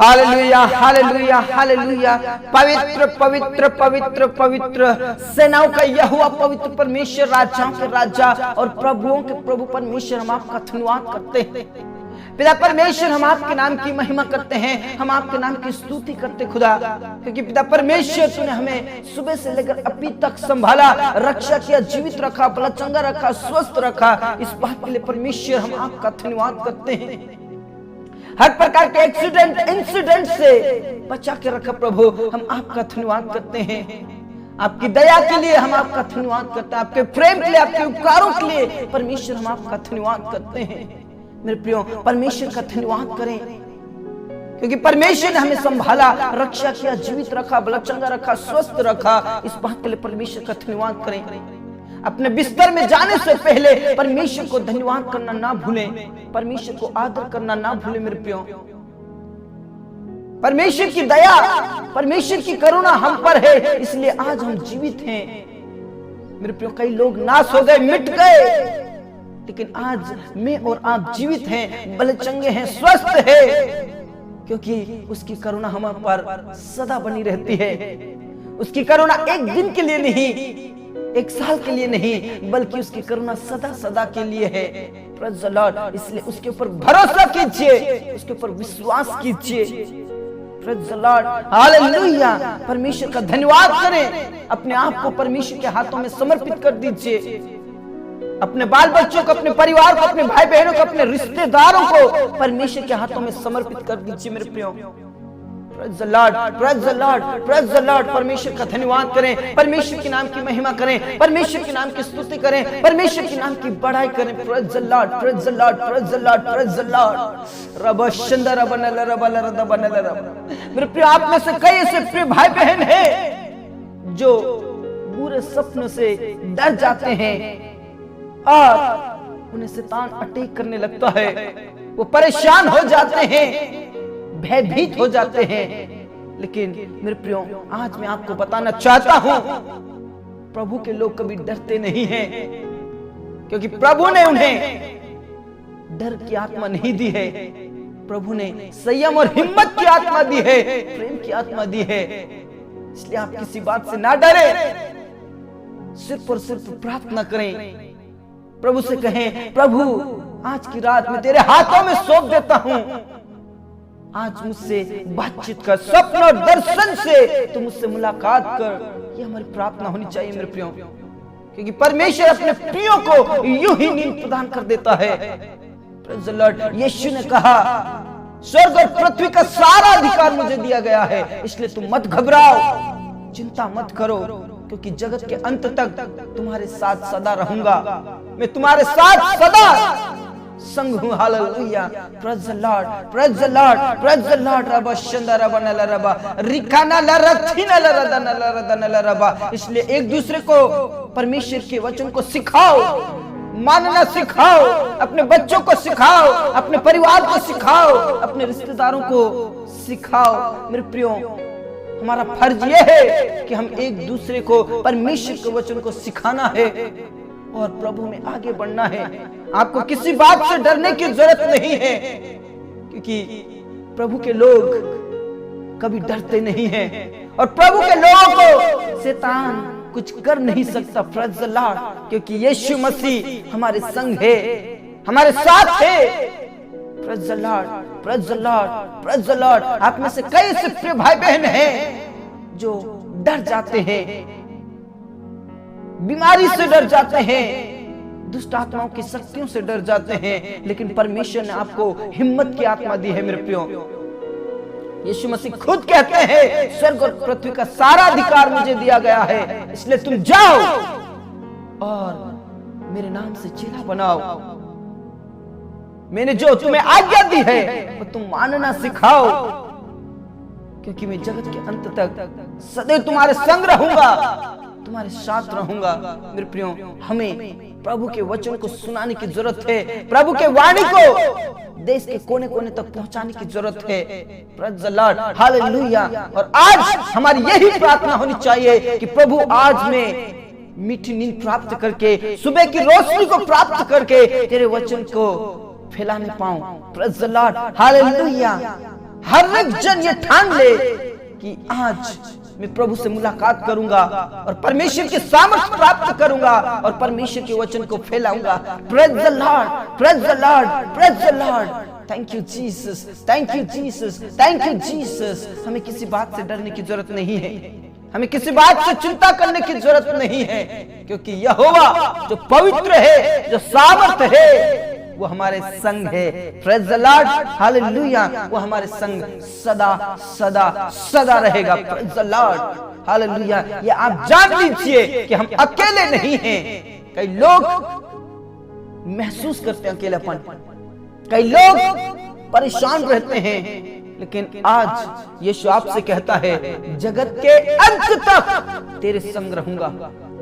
Hallelujah hallelujah hallelujah. पवित्र पवित्र पवित्र पवित्र सेनाओं का यहोवा पवित्र परमेश्वर, राजाओं के राजा और प्रभुओं के प्रभु परमेश्वर, हम आपका धन्यवाद करते हैं। पिता परमेश्वर, हम आपके नाम की महिमा करते हैं, हम आपके नाम की स्तुति करते खुदा, क्योंकि पिता परमेश्वर तूने हमें सुबह से लेकर अभी तक संभाला, रक्षा किया, जीवित रखा, भला चंगा रखा, स्वस्थ रखा। इस बात के लिए परमेश्वर हम आपका धन्यवाद करते हैं। हर प्रकार के एक्सीडेंट इंसिडेंट से बचा के रखा प्रभु, हम आपका धन्यवाद करते हैं। आपकी दया के लिए हम आपका धन्यवाद करते हैं, आपके प्रेम के लिए, आपके उपकारों के लिए परमेश्वर हम आपका धन्यवाद करते हैं। मेरे प्रियो, परमेश्वर का धन्यवाद करें, क्योंकि परमेश्वर ने हमें संभाला, रक्षा किया, जीवित रखा, भला चंगा रखा, स्वस्थ रखा। इस बात के लिए परमेश्वर का धन्यवाद करें। अपने बिस्तर में जाने से पहले परमेश्वर को धन्यवाद करना ना भूलें, परमेश्वर को आदर करना ना भूलें। मेरे प्रियो, परमेश्वर की दया, परमेश्वर की करुणा हम पर है, इसलिए आज हम जीवित हैं। मेरे प्रियो, कई लोग नाश हो गए, मिट गए, लेकिन आज मैं और आप जीवित हैं, भले चंगे हैं, स्वस्थ हैं, क्योंकि उसकी करुणा हम पर सदा बनी रहती है। उसकी करुणा एक दिन के लिए नहीं, एक साल के लिए नहीं, बल्कि उसकी करुणा सदा सदा के लिए है। Praise the Lord. इसलिए उसके ऊपर भरोसा कीजिए, उसके ऊपर विश्वास कीजिए। Praise the lord, hallelujah. परमेश्वर का धन्यवाद करें, अपने आप को परमेश्वर के हाथों में समर्पित कर दीजिए। अपने बाल बच्चों को, अपने परिवार को, अपने भाई बहनों को, अपने रिश्तेदारों को परमेश्वर के हाथों में समर्पित कर दीजिए। मेरे प्रियो, praise the Lord, praise the Lord, praise the Lord. परमेश्वर का धन्यवाद करें, परमेश्वर के नाम की महिमा करें, परमेश्वर के नाम की स्तुति करें, परमेश्वर के नाम की बड़ाई करें। Praise the Lord, praise the Lord, praise the Lord, praise the Lord. रब शंदर बनल रबल रद बनल रब। मेरे प्रिय, आप में से कई ऐसे प्रिय भाई बहन हैं जो बुरे सपनों से डर जाते हैं और उन्हें शैतान अटैक करने लगता है, वो परेशान हो जाते हैं, भयभीत हो जाते हैं। लेकिन मेरे प्रियो, आज मैं आपको बताना चाहता हूं, प्रभु के लोग कभी डरते नहीं हैं, क्योंकि प्रभु ने उन्हें डर की आत्मा नहीं दी है। प्रभु ने संयम और हिम्मत की आत्मा दी है, प्रेम की आत्मा दी है। इसलिए आप किसी बात से ना डरे, सिर्फ और सिर्फ प्रार्थना करें, प्रभु से कहें, प्रभु आज की रात में तेरे हाथों में सौंप देता हूं, आज मुझसे बातचीत कर, स्वप्न और दर्शन से तू मुझसे मुलाकात कर। ये हमारी प्रार्थना होनी चाहिए मेरे प्रियो, क्योंकि परमेश्वर अपने प्रियो को यूं ही नींद प्रदान कर देता है। Praise the Lord. यीशु ने कहा, स्वर्ग और पृथ्वी का सारा अधिकार मुझे दिया गया है, इसलिए तुम मत घबराओ, चिंता मत करो, क्योंकि जगत के अंत तक तुम्हारे साथ सदा रहूंगा, मैं तुम्हारे साथ सदा संग हूं। Hallelujah. Praise the Lord, praise the Lord, praise the Lord. रब शंदर बनल रबा रिकाना लरथिना लरदन लरदन लरबा। इसलिए एक दूसरे को परमेश्वर के वचन को सिखाओ, मानना सिखाओ, अपने बच्चों को सिखाओ, अपने परिवार को सिखाओ, अपने रिश्तेदारों को सिखाओ। मेरे प्रियो, हमारा फर्ज यह है कि हम एक दूसरे को परमेश्वर के वचन को सिखाना है और प्रभु में आगे बढ़ना है। आपको किसी बात से डरने की जरूरत नहीं है, क्योंकि प्रभु के लोग कभी डरते नहीं हैं और प्रभु के लोगों को शैतान कुछ कर नहीं सकता। प्रेज़ द लॉर्ड, क्योंकि यीशु मसीह हमारे संग है, हमारे साथ है। Praise the Lord, praise the Lord, praise the Lord. आप में से कई ऐसे प्रिय भाई बहन हैं जो डर जाते हैं, बीमारी से डर जाते हैं, दुष्ट आत्माओं की शक्तियों से डर जाते हैं, लेकिन परमेश्वर ने आपको हिम्मत की आत्मा दी है। मेरे प्रियो, यीशु मसीह खुद कहते हैं, स्वर्ग और पृथ्वी का सारा अधिकार मुझे दिया गया है, इसलिए तुम जाओ और मेरे नाम से चेला बनाओ। मैंने जो तुम्हें आज्ञा दी है वो तुम मानना सिखाओ, क्योंकि मैं जगत के अंत तक सदैव तुम्हारे संग रहूंगा, तुम्हारे साथ रहूंगा। मेरे प्रियो, हमें प्रभु के वचन को सुनाने की जरूरत है, प्रभु के वाणी को देश के कोने कोने तक पहुंचाने की जरूरत है। Praise the lord, hallelujah. और आज हमारी यही प्रार्थना होनी चाहिए कि प्रभु आज में मीठी नींद प्राप्त करके, सुबह की रोशनी को प्राप्त करके तेरे वचन को फैलाने पाऊं। Praise the lord, hallelujah. हर एक जन ये ठान ले कि आज मैं प्रभु से मुलाकात करूंगा और परमेश्वर की सामर्थ्य प्राप्त करूंगा और परमेश्वर के वचन को फैलाऊंगा। Praise the lord, praise the lord, praise the lord. Thank you Jesus, thank you Jesus, thank you Jesus. हमें किसी बात से डरने की जरूरत नहीं है, हमें किसी बात से चिंता करने की जरूरत नहीं है, क्योंकि यहोवा जो पवित्र है, जो सामर्थ है, वो हमारे संग है। Praise the lord, hallelujah. वो हमारे संग सदा सदा सदा रहेगा। Praise the lord, hallelujah. ये आप जान लीजिए कि हम अकेले नहीं हैं। कई लोग महसूस करते हैं अकेलापन, कई लोग परेशान रहते हैं, लेकिन आज यीशु आपसे कहता है, जगत के अंत तक तेरे संग रहूंगा,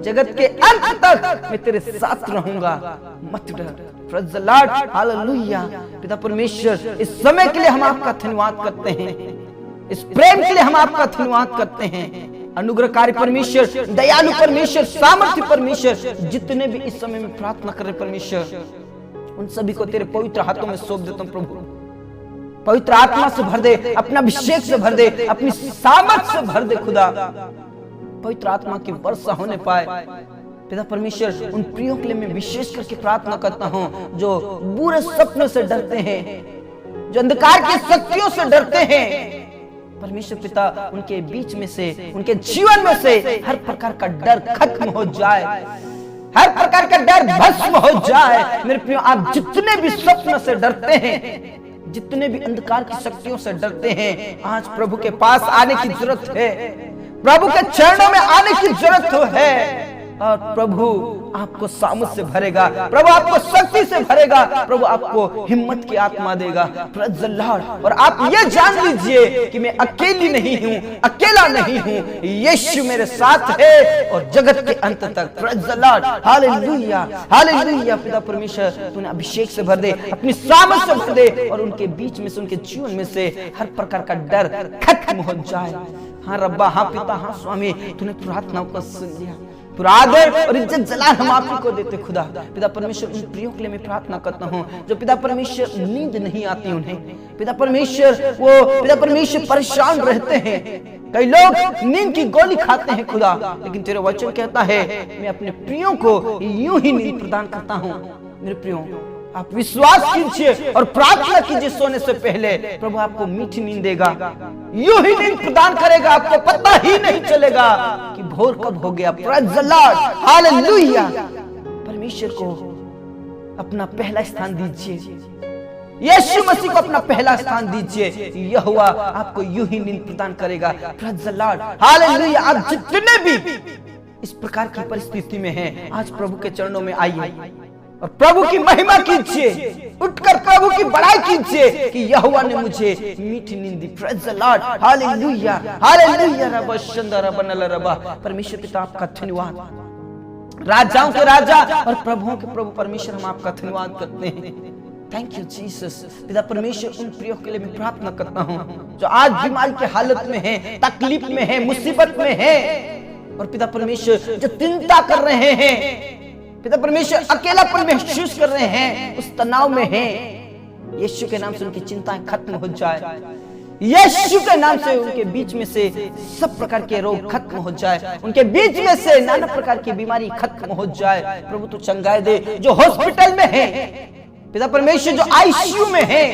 जगत के अंत तक मैं तेरे साथ रहूंगा, मत डर। Praise the lord, hallelujah. पिता परमेश्वर, इस समय के लिए हम आपका धन्यवाद करते हैं, इस प्रेम के लिए हम आपका धन्यवाद करते हैं। अनुग्रहकारी परमेश्वर, दयालु परमेश्वर, सामर्थ्य परमेश्वर, जितने भी इस समय में प्रार्थना कर रहे परमेश्वर, उन सभी को तेरे पवित्र हाथों में सौंप देता हूं प्रभु। पवित्र आत्मा से भर दे, अपना अभिषेक से भर दे, अपनी सामर्थ से भर दे खुदा। पवित्र आत्मा की वर्षा होने पाए। पिता परमेश्वर, उन प्रियों के लिए मैं विशेष करके प्रार्थना करता हूं जो बुरे सपनों से डरते हैं, जो अंधकार की शक्तियों से डरते हैं। परमेश्वर पिता, उनके बीच में से, उनके जीवन में से हर प्रकार का डर खत्म हो जाए, हर प्रकार का डर भस्म हो जाए। मेरे प्रियो, आप जितने भी स्वप्न से डरते हैं, जितने भी अंधकार की शक्तियों से डरते हैं, आज प्रभु के पास आने की जरूरत है, प्रभु के चरणों में आने की जरूरत है। और प्रभु आपको सामर्थ से भरेगा, प्रभु आपको शक्ति से भरेगा, प्रभु आपको हिम्मत की आत्मा देगा। Praise the Lord. और आप ये जान लीजिए कि मैं अकेली नहीं हूं, अकेला नहीं हूं, यीशु मेरे साथ है और जगत के अंत तक। Praise the lord, hallelujah, hallelujah. पिता परमेश्वर, तूने अभिषेक से भर दे, अपनी सामर्थ से भर दे, और उनके बीच में से, उनके जीवन में से हर प्रकार का डर खत्म हो जाए। हाँ रब्बा, हाँ पिता, हाँ स्वामी, तूने प्रार्थनाओं को सुन लिया। पूरा आदर और इज्जत जलाल हम आप ही को देते खुदा। पिता परमेश्वर, उन प्रियों के लिए मैं प्रार्थना करता हूँ जो पिता परमेश्वर नींद नहीं आती उन्हें, पिता परमेश्वर वो पिता परमेश्वर परेशान रहते हैं। कई लोग नींद की गोली खाते हैं खुदा, लेकिन तेरा वचन कहता है मैं अपने प्रियों को यूं ही नींद प्रदान करता हूँ। मेरे प्रियों, आप विश्वास कीजिए और प्रार्थना कीजिए सोने से पहले, प्रभु आपको मीठी नींद देगा, यूं ही नींद प्रदान करेगा, आपको पता ही नहीं चलेगा कि भोर कब हो गया। Praise the lord, hallelujah. परमेश्वर को अपना पहला स्थान दीजिए, यीशु मसीह को अपना पहला स्थान दीजिए, यहोवा आपको यूं ही नींद प्रदान करेगा। Praise the lord, hallelujah. आप जितने भी इस प्रकार की परिस्थिति में हैं, आज प्रभु के चरणों में आइए और प्रभु की महिमा कीजिए, उठकर प्रभु की बड़ाई कीजिए कि यहोवा ने मुझे मीठी नींद दी। Praise the lord, hallelujah, hallelujah. रब शंदर बनल रबा। परमेश्वर पिता, आपका धन्यवाद। राजाओं के राजा और प्रभुओं के प्रभु परमेश्वर, हम आपका धन्यवाद करते हैं। Thank you Jesus. पिता परमेश्वर, उन प्रियों के लिए मैं प्रार्थना करता हूँ जो आज बीमारी की हालत में है, तकलीफ में है, मुसीबत में है, और पिता परमेश्वर जो चिंता कर रहे हैं, पिता परमेश्वर अकेलापन महसूस कर रहे हैं, उस तनाव में हैं, यीशु के नाम से उनकी चिंताएं खत्म हो जाए, यीशु के नाम से उनके बीच में से सब प्रकार के रोग खत्म हो जाए, उनके बीच में से नाना प्रकार की बीमारी खत्म हो जाए। प्रभु तू चंगाई दे। जो हॉस्पिटल में है, पिता परमेश्वर जो आईसीयू में है,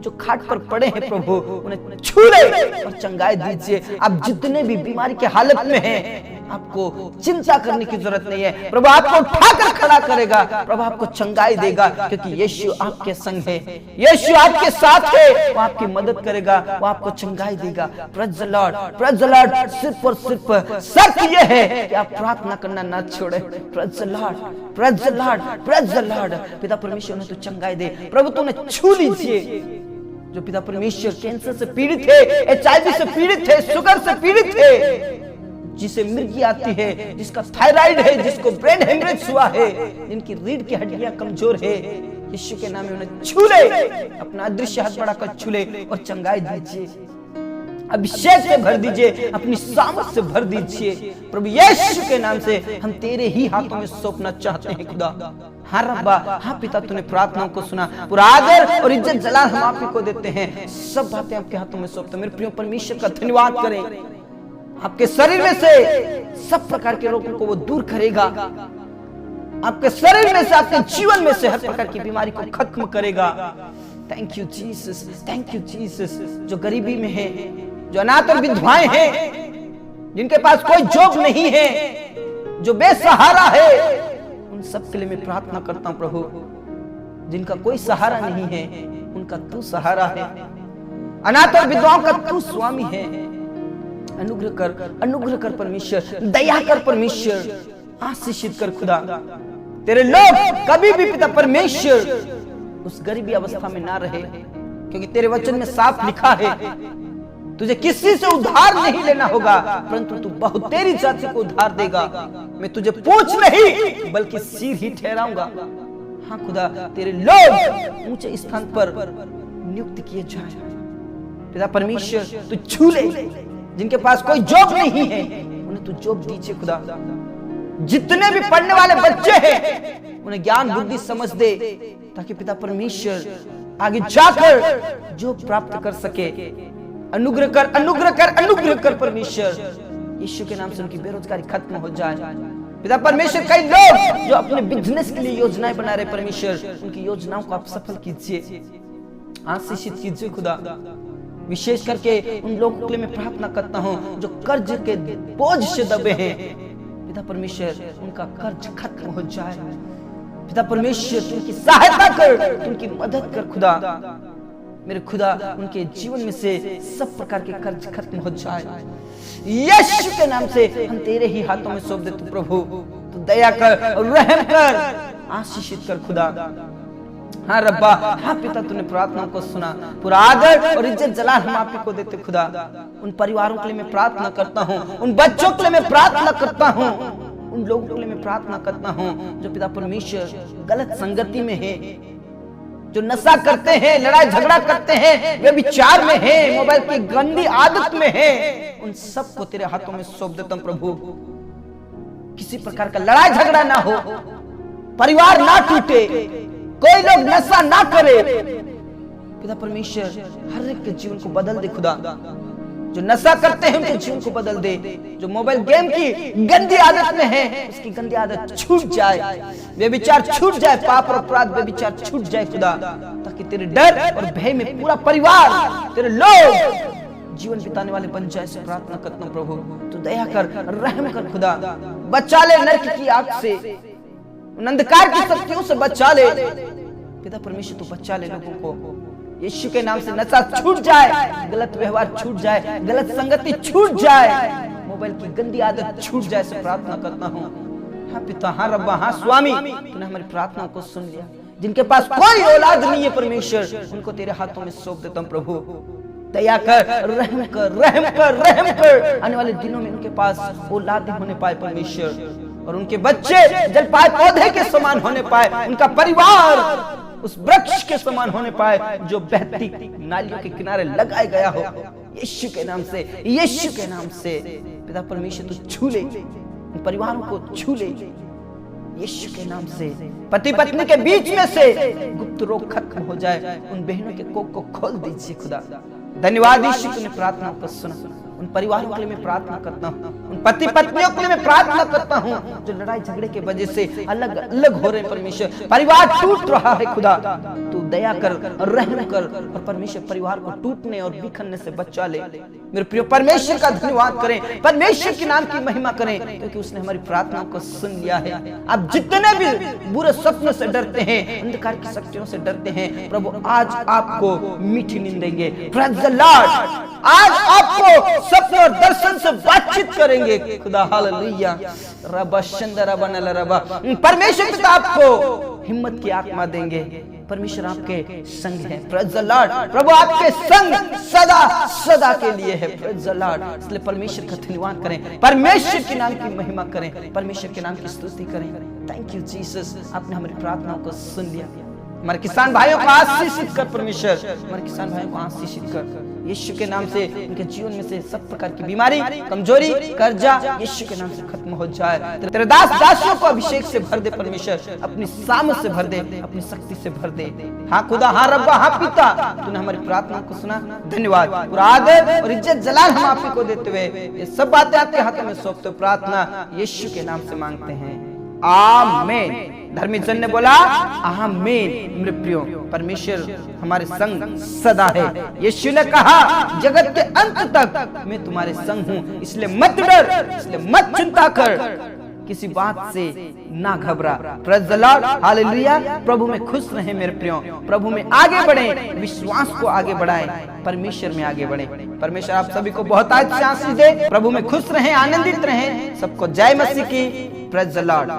जो खाट पर पड़े हैं, प्रभु उन्हें छू ले और चंगाई दीजिए। आप जितने भी बीमारी की हालत में हैं, आपको चिंता करने की जरूरत नहीं है, प्रभु आपको उठाकर खड़ा करेगा, प्रभु आपको चंगाई देगा, क्योंकि यीशु आपके संग है, यीशु आपके साथ है, वो आपकी मदद करेगा, वो आपको चंगाई देगा। Praise the lord, praise the Lord. सिर्फ और सिर्फ शर्त ये है कि आप प्रार्थना करना ना छोड़े। Praise the lord, praise the lord, praise the Lord. पिता परमेश्वर ने तो चंगाई दे, प्रभु तूने छू लीजिए। जो पिता परमेश्वर कैंसर से पीड़ित है, HIV से पीड़ित है, शुगर से पीड़ित है, जिसे मिर्गी आती है, जिसका थायराइड है, जिसको ब्रेन हेमरेज हुआ है, जिनकी रीढ़ की हड्डियां कमजोर है, यीशु के नाम में उन्हें छू ले, अपना अदृश्य हाथ बढ़ाकर छू ले और चंगाई दीजिए। अभिषेक से भर दीजिए, अपनी सामर्थ से भर दीजिए। प्रभु यीशु के नाम से हम तेरे ही हाथों में सौंपना चाहते हैं खुदा। हाँ रब्बा, हाँ पिता, तूने प्रार्थनाओं को सुना, पूरा आदर और इज्जत जलाल हम आप ही को देते हैं। सब बातें आपके हाथों में सौंपते। मेरे प्रिय परमेश्वर का धन्यवाद करें। आपके शरीर में से सब प्रकार के रोगों को वो दूर करेगा। आपके शरीर में से, आपके जीवन में से हर प्रकार की बीमारी को खत्म करेगा। Thank you Jesus, thank you Jesus. जो गरीबी में है, जो अनाथ और विधवाएं हैं, जिनके पास कोई जॉब नहीं है, जो बेसहारा है, उन सब के लिए मैं प्रार्थना करता हूं प्रभु। जिनका कोई सहारा नहीं है, उनका तू सहारा है। अनाथ और विधवाओं का तू स्वामी है। अनुग्रह कर परमेश्वर, दया कर परमेश्वर, आशीषित कर खुदा। तेरे लोग कभी भी पिता परमेश्वर उस गरीबी अवस्था में ना रहे, क्योंकि तेरे वचन में साफ लिखा है तुझे किसी से उधार नहीं लेना होगा, परंतु तू बहुतेरी जाति को उधार देगा। मैं तुझे पूछ नहीं बल्कि सिर ही ठहराऊंगा। हाँ खुदा, तेरे लोग ऊंचे स्थान पर नियुक्त किए जाए। पिता परमेश्वर, तू छू ले। जिनके पास कोई जॉब नहीं है, उन्हें तू जॉब दीजिए खुदा। जितने भी पढ़ने वाले बच्चे हैं, उन्हें ज्ञान बुद्धि समझ दे, ताकि पिता परमेश्वर आगे जाकर जो प्राप्त कर सके। अनुग्रह कर, अनुग्रह कर, अनुग्रह कर परमेश्वर। यीशु के नाम से उनकी बेरोजगारी खत्म हो जाए। पिता परमेश्वर, कई लोग जो अपने बिजनेस के लिए योजनाएं बना रहे, परमेश्वर उनकी योजनाओं को आप सफल कीजिए, आशीषित कीजिए खुदा। विशेष करके उन लोगों के लिए मैं प्रार्थना करता हूँ जो कर्ज के बोझ से दबे हैं। पिता परमेश्वर, उनका कर्ज खत्म हो जाए। पिता परमेश्वर, उनकी सहायता कर, उनकी मदद कर खुदा। मेरे खुदा, उनके जीवन में से सब प्रकार के कर्ज खत्म हो जाए। यीशु के नाम से हम तेरे ही हाथों में सौंप देते प्रभु। तू दया कर और रहम कर, आशीषित कर खुदा। हाँ रब्बा, हाँ पिता, तूने प्रार्थनाओं को सुना। पूरा आदर और इज्जत जलाल हम आप ही को देते खुदा। उन परिवारों के लिए मैं प्रार्थना करता हूँ, उन बच्चों के लिए मैं प्रार्थना करता हूँ, उन लोगों के लिए मैं प्रार्थना करता हूँ जो पिता परमेश्वर गलत संगति में है, जो नशा करते हैं, लड़ाई झगड़ा करते हैं, वे विचार में हैं, मोबाइल की गंदी आदत में हैं। उन सबको तेरे हाथों में सौंप देता हूं प्रभु। किसी प्रकार का लड़ाई झगड़ा ना हो, परिवार ना टूटे, कोई लोग नशा ना करे। पिता परमेश्वर, हर एक के जीवन को बदल दे खुदा। जो नशा करते हैं उनके जीवन को बदल दे। जो मोबाइल गेम की गंदी आदत में है, उसकी गंदी आदत छूट जाए, वे विचार छूट जाए, पाप और अपराध वे विचार छूट जाए खुदा, ताकि तेरे डर और भय में पूरा परिवार, तेरे लोग जीवन बिताने वाले बन जाए। से प्रार्थना करता हूं प्रभु, तू दया कर, रहम कर खुदा। बचा ले नरक की आग से, उन अंधकार की शक्तियों से बचा ले। पिता परमेश्वर, तू बचा ले लोगों को। यीशु के नाम से नशा छूट जाए, गलत व्यवहार छूट जाए, गलत संगति छूट जाए, मोबाइल की गंदी आदत छूट जाए। से प्रार्थना करता हूँ। हाँ पिता, हाँ रब्बा, हाँ स्वामी, तूने हमारी प्रार्थनाओं को सुन लिया। जिनके पास कोई औलाद नहीं है परमेश्वर, उनको तेरे हाथों में सौंप देता हूँ प्रभु। दया कर, रहम कर, रहम कर, रहम कर। आने वाले दिनों में उनके पास औलाद होने पाए परमेश्वर, और उनके बच्चे जल पाए पौधे के समान होने पाए, उनका परिवार उस वृक्ष के समान होने पाए जो बहती नालियों के किनारे लगाया गया हो। यीशु के नाम से, यीशु के नाम से पिता परमेश्वर, तू छू ले, उन परिवारों को छू ले यीशु के नाम से। पति पत्नी के बीच में से गुप्त रोग खत्म हो जाए, उन बहनों के कोख को खोल दीजिए खुदा। धन्यवाद यीशु, तूने प्रार्थना को सुना। उन परिवारों के लिए मैं प्रार्थना करता हूँ, उन पति पत्नियों के लिए मैं प्रार्थना करता हूँ जो लड़ाई झगड़े के वजह से अलग अलग हो रहे हैं परमेश्वर। परिवार टूट रहा है खुदा, तू दया कर, रहम कर, और परमेश्वर परिवार को टूटने और बिखरने से बचा ले। मेरे प्रिय परमेश्वर का धन्यवाद करें, परमेश्वर के नाम की महिमा करें, क्योंकि उसने हमारी प्रार्थनाओं को सुन लिया है। आप जितने भी बुरे सपनों से डरते हैं, अंधकार की शक्तियों से डरते हैं, प्रभु आज आपको मीठी नींद देंगे। Praise the Lord. आज आपको सपने और दर्शन से बातचीत करेंगे खुदा। हालेलुया। रबा शंदरा बनल रबा। परमेश्वर पिता आपको हिम्मत की आत्मा देंगे। परमेश्वर आपके संग है। Praise the Lord. प्रभु आपके संग सदा सदा के लिए है। Praise the Lord. इसलिए परमेश्वर का धन्यवाद करें, परमेश्वर के नाम की महिमा करें, परमेश्वर के नाम की स्तुति करें। थैंक यू जीसस, आपने हमारी प्रार्थनाओं को सुन लिया। हमारे किसान भाइयों को आशीषित कर परमेश्वर, हमारे किसान भाइयों को आशीषित कर। यीशु के नाम से उनके जीवन में से सब प्रकार की बीमारी, कमजोरी, कर्जा यीशु के नाम से खत्म हो जाए। तेरे दास दासियों को अभिषेक से भर दे परमेश्वर, अपनी सामर्थ से भर दे, अपनी शक्ति से भर दे। हाँ खुदा, हाँ रब्बा, हाँ पिता, तूने हमारी प्रार्थना को सुना, धन्यवाद। पूरा आदर और इज्जत जलाल हम आप ही को देते हुए ये सब बातें आपके हाथों में सौंपते, प्रार्थना यीशु के नाम से मांगते हैं, आमीन। धर्मी जन ने बोला आमीन। मेरे प्रियो, परमेश्वर हमारे संग सदा है। यीशु ने कहा जगत के अंत तक मैं तुम्हारे संग हूँ, इसलिए मत डर, इसलिए मत चिंता कर, किसी बात से ना घबरा। Praise the lord, hallelujah. प्रभु में खुश रहे मेरे प्रियो, प्रभु में आगे बढ़े, विश्वास को आगे बढ़ाएं, परमेश्वर में आगे बढ़े। परमेश्वर आप सभी को बहुत आशीष दे। प्रभु में खुश रहे, आनंदित रहे। सबको जय मसीह की। Praise the Lord.